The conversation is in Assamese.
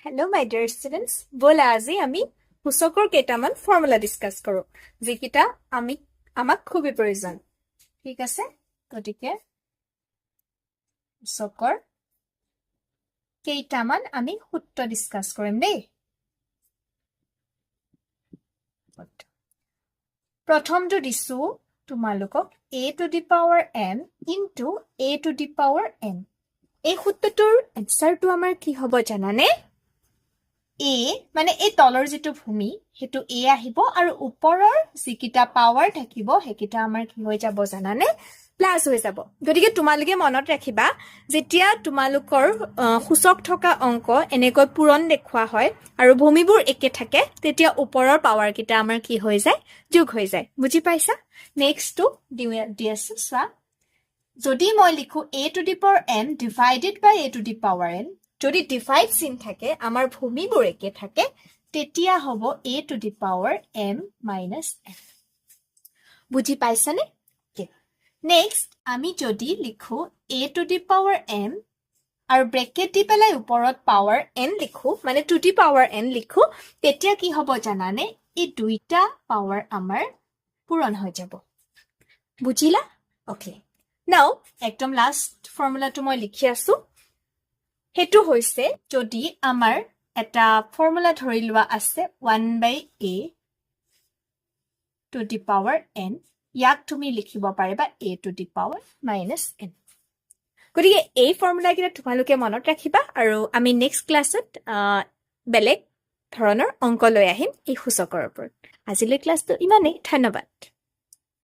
Hello my dear students, বলা আজি আমি সূচকৰ কেইটামান ফৰ্মুলা ডিসকাস কৰো যিকিটা আমাক খুবই প্ৰয়োজন ঠিক আছে গতিকে সূচকৰ কেইটামান আমি সূত্ৰ ডিসকাস কৰিম দেই প্ৰথমটো দিছো তোমালোকক a to the power m into a to the power n এই সূত্ৰটোৰ এনসাৰটো আমাৰ কি হ'ব জানানে A মানে এই তলৰ যেটো ভূমি হেতু A আহিব আৰু ওপৰৰ যিকিটা পাৱাৰ থাকিব হেকিটা আমাৰ কি হৈ যাব জানানে প্লাস হৈ যাব গতিকে তোমালোকে মনত ৰাখিবা যেতিয়া তোমালোকৰ সূচক থকা অংক এনেকৈ পূৰণ দেখুৱা হয় আৰু ভূমিবোৰ একে থাকে তেতিয়া ওপৰৰ পাৱাৰ কিটা আমাৰ কি হৈ যায় যোগ হৈ যায় বুজি পাইছা নেক্সট টু ডিএছসা যদি মই লিখো a to the power m divided by a to the power n যদি ডিভাইড চিন থাকে আমাৰ ভূমিবোৰ একে থাকে তেতিয়া হ'ব a to the power m minus n বুজি পাইছানে নেক্সট আমি যদি লিখো a to the power m আৰু ব্ৰেকেট দি পেলাই ওপৰত পাৱাৰ n লিখো মানে to the power n লিখো তেতিয়া কি হ'ব জানানে এই দুইটা পাৱাৰ আমাৰ পূৰণ হৈ যাব বুজিলা ওকে নাও একদম লাষ্ট ফৰ্মুলাটো মই লিখি আছো হেতু হৈছে যদি আমাৰ এটা ফৰ্মুলা ধৰি লোৱা আছে 1/a to the power n ইয়াক তুমি লিখিব পাৰিবা a to the power minus n গতিকে এই ফৰ্মুলা কিটা তোমালোকে মনত ৰাখিবা আৰু আমি নেক্সট ক্লাছত বেলেগ ধৰণৰ অংক লৈ আহিম এই সূচকৰ ওপৰত আজিলৈ ক্লাছটো ইমানেই ধন্যবাদ